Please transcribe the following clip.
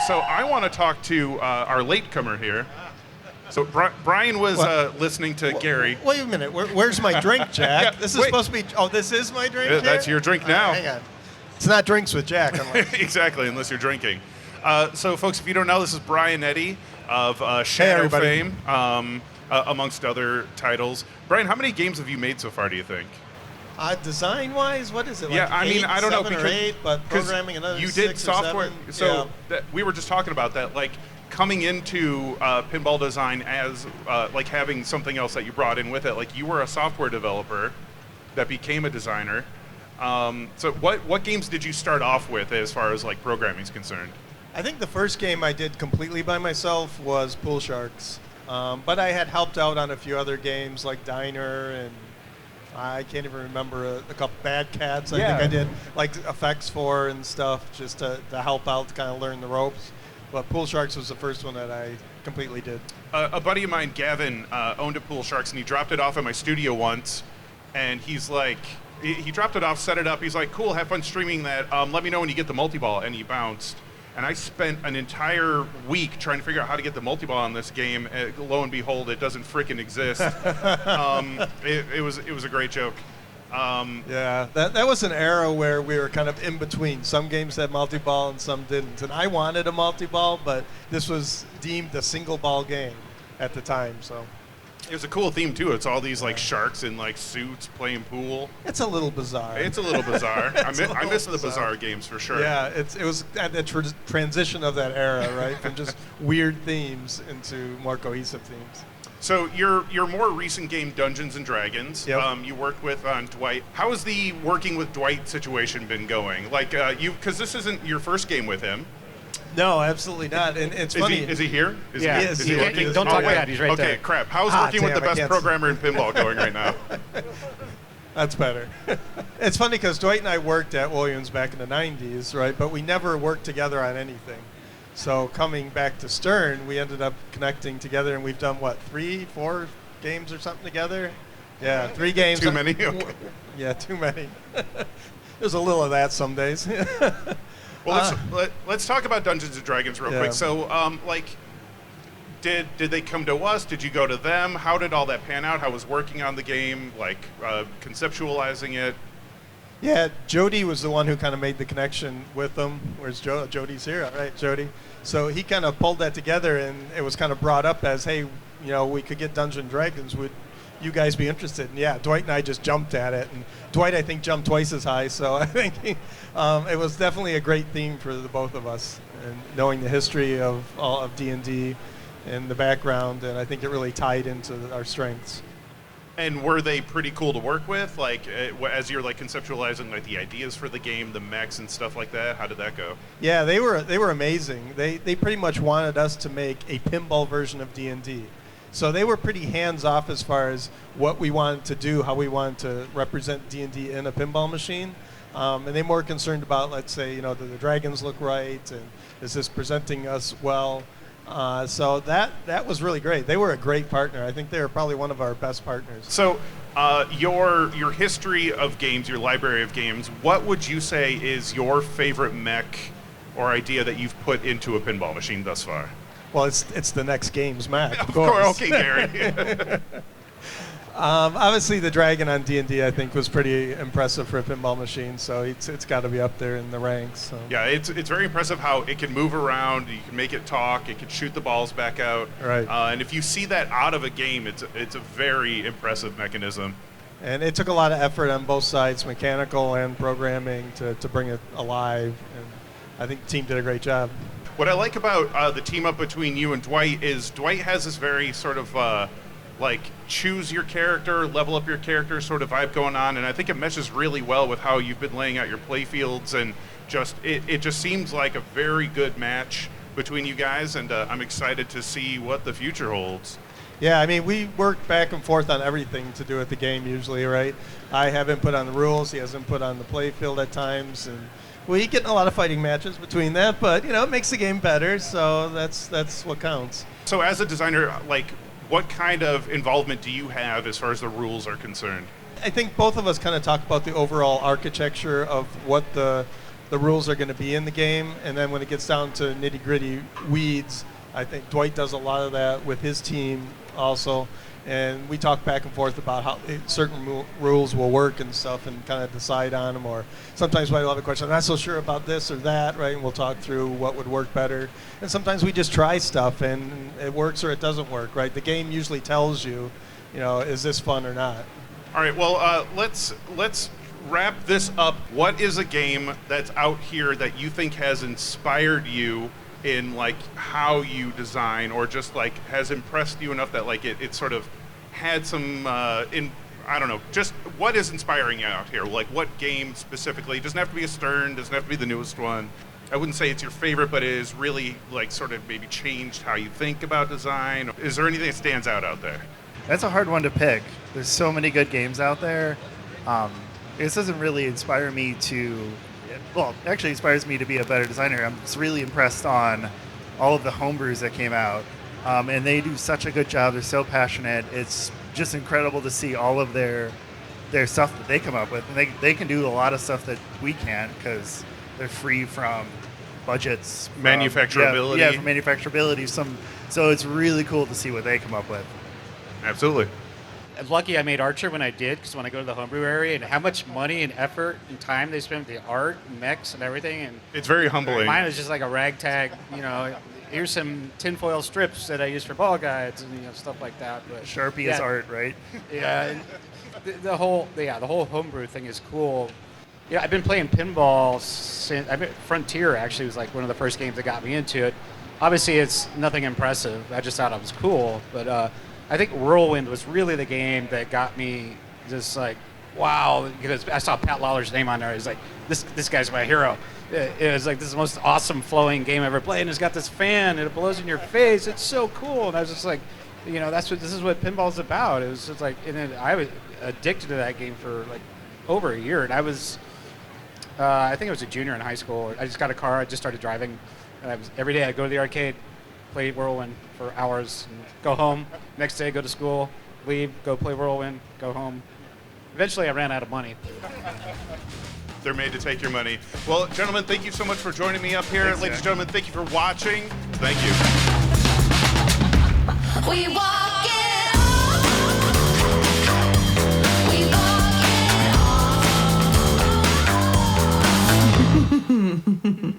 So I want to talk to our latecomer here. So Brian was listening to Gary. Wait a minute. Where's my drink, Jack? Yeah, this is supposed to be. Oh, this is my drink. Here? That's your drink now. Hang on. It's not drinks with Jack. Exactly, unless you're drinking. So, folks, if you don't know, this is Brian Eddy of Shadow fame, amongst other titles. Brian, how many games have you made so far, do you think? Design-wise, what is it? Like yeah, I mean, I don't know. Because 7 or 8, but programming another you 6 did or software. 7. So yeah. we were just talking about that, like coming into pinball design as like having something else that you brought in with it. Like you were a software developer that became a designer. So what games did you start off with as far as like programming is concerned? I think the first game I did completely by myself was Pool Sharks, but I had helped out on a few other games like Diner and I can't even remember a couple Bad Cats. I think I did like effects for and stuff just to help out to kind of learn the ropes. But Pool Sharks was the first one that I completely did. A buddy of mine, Gavin, owned a Pool Sharks and he dropped it off at my studio once, and he's like. He dropped it off, set it up. He's like, cool, have fun streaming that. Let me know when you get the multi-ball. And he bounced. And I spent an entire week trying to figure out how to get the multi-ball on this game. Lo and behold, it doesn't freaking exist. It was a great joke. Yeah, that was an era where we were kind of in between. Some games had multi-ball and some didn't. And I wanted a multi-ball, but this was deemed a single-ball game at the time, so... It was a cool theme too. It's all these like sharks in like suits playing pool. It's a little bizarre. It's a little bizarre. I miss the bizarre games for sure. Yeah, it was at the transition of that era, right? From just weird themes into more cohesive themes. So your more recent game, Dungeons and Dragons, yep. You worked with Dwight. How has the working with Dwight situation been going? Like because this isn't your first game with him. No, absolutely not. And it's funny. Is he here? Is he working? Don't talk about that. He's right there. Okay, crap. How's working with the best programmer in pinball going right now? That's better. It's funny because Dwight and I worked at Williams back in the 90s, right? But we never worked together on anything. So coming back to Stern, we ended up connecting together, and we've done, 3, 4 games or something together? Yeah, 3 games. Too many? Okay. Yeah, too many. There's a little of that some days. Well, let's talk about Dungeons and Dragons real quick. So, did they come to us? Did you go to them? How did all that pan out? How was working on the game, conceptualizing it? Yeah, Jody was the one who kind of made the connection with them. Where's Jody's here, all right, Jody. So he kind of pulled that together, and it was kind of brought up as, hey, we could get Dungeons and Dragons. Would you guys be interested? And yeah, Dwight and I just jumped at it. And Dwight, I think, jumped twice as high. So I think it was definitely a great theme for the both of us. And knowing the history of D&D and the background, and I think it really tied into our strengths. And were they pretty cool to work with? Like, as you're conceptualizing the ideas for the game, the mechs and stuff like that. How did that go? Yeah, they were amazing. They pretty much wanted us to make a pinball version of D&D. So they were pretty hands-off as far as what we wanted to do, how we wanted to represent D&D in a pinball machine. And they're more concerned about, let's say, do the dragons look right, and is this presenting us well? So that was really great. They were a great partner. I think they were probably one of our best partners. So your history of games, your library of games, what would you say is your favorite mech or idea that you've put into a pinball machine thus far? Well, it's the next game's mech. Of course. Okay, Gary. Obviously, the dragon on D&D, I think, was pretty impressive for a pinball machine. So it's got to be up there in the ranks. So. Yeah, it's very impressive how it can move around. You can make it talk. It can shoot the balls back out. Right. And if you see that out of a game, it's a very impressive mechanism. And it took a lot of effort on both sides, mechanical and programming, to bring it alive. And I think the team did a great job. What I like about the team up between you and Dwight is Dwight has this very sort of choose your character, level up your character sort of vibe going on, and I think it meshes really well with how you've been laying out your play fields, and it just seems like a very good match between you guys, and I'm excited to see what the future holds. Yeah, I mean, we work back and forth on everything to do with the game usually, right? I have input on the rules, he has input on the play field at times, and we get in a lot of fighting matches between that, but it makes the game better, so that's what counts. So as a designer, what kind of involvement do you have as far as the rules are concerned? I think both of us kind of talk about the overall architecture of what the the rules are going to be in the game. And then when it gets down to nitty-gritty weeds, I think Dwight does a lot of that with his team also. And we talk back and forth about how certain rules will work and stuff and kind of decide on them. Or sometimes we'll have a question, I'm not so sure about this or that, right? And we'll talk through what would work better. And sometimes we just try stuff and it works or it doesn't work, right? The game usually tells you, is this fun or not? All right, well, let's wrap this up. What is a game that's out here that you think has inspired you in like how you design, or just like has impressed you enough that like it sort of had some I don't know, just what is inspiring you out here? Like what game specifically? It doesn't have to be a Stern, doesn't have to be the newest one. I wouldn't say it's your favorite, but it is really like sort of maybe changed how you think about design. Is there anything that stands out there? That's a hard one to pick. There's so many good games out there. This doesn't really inspire me to, well, actually inspires me to be a better designer. I'm just really impressed on all of the homebrews that came out. And they do such a good job. They're so passionate. It's just incredible to see all of their stuff that they come up with. And they can do a lot of stuff that we can't because they're free from budgets. Manufacturability. Yeah, from manufacturability. So it's really cool to see what they come up with. Absolutely. I'm lucky I made Archer when I did, because when I go to the homebrew area and how much money and effort and time they spend with the art and mechs and everything, and It's very humbling. mine is just like a ragtag, here's some tinfoil strips that I use for ball guides and stuff like that. But Sharpie yeah, is art, right? Yeah, and the whole homebrew thing is cool. Yeah, I've been playing pinball since Frontier. Actually, was like one of the first games that got me into it. Obviously, it's nothing impressive. I just thought it was cool, but I think Whirlwind was really the game that got me just like, wow, because I saw Pat Lawler's name on there. He's like, this guy's my hero. It was like, this is the most awesome flowing game I ever played, and it's got this fan, and it blows in your face. It's so cool. And I was just like, this is what pinball's about. It was just like, and then I was addicted to that game for like over a year. And I was, I think I was a junior in high school. I just got a car. I just started driving. And every day I'd go to the arcade, play Whirlwind for hours, and go home. Next day, go to school, leave, go play Whirlwind, go home. Eventually, I ran out of money. They're made to take your money. Well, gentlemen, thank you so much for joining me up here. Thanks, Ladies and Jack. gentlemen, thank you for watching. Thank you. We walk it off. We walk it off.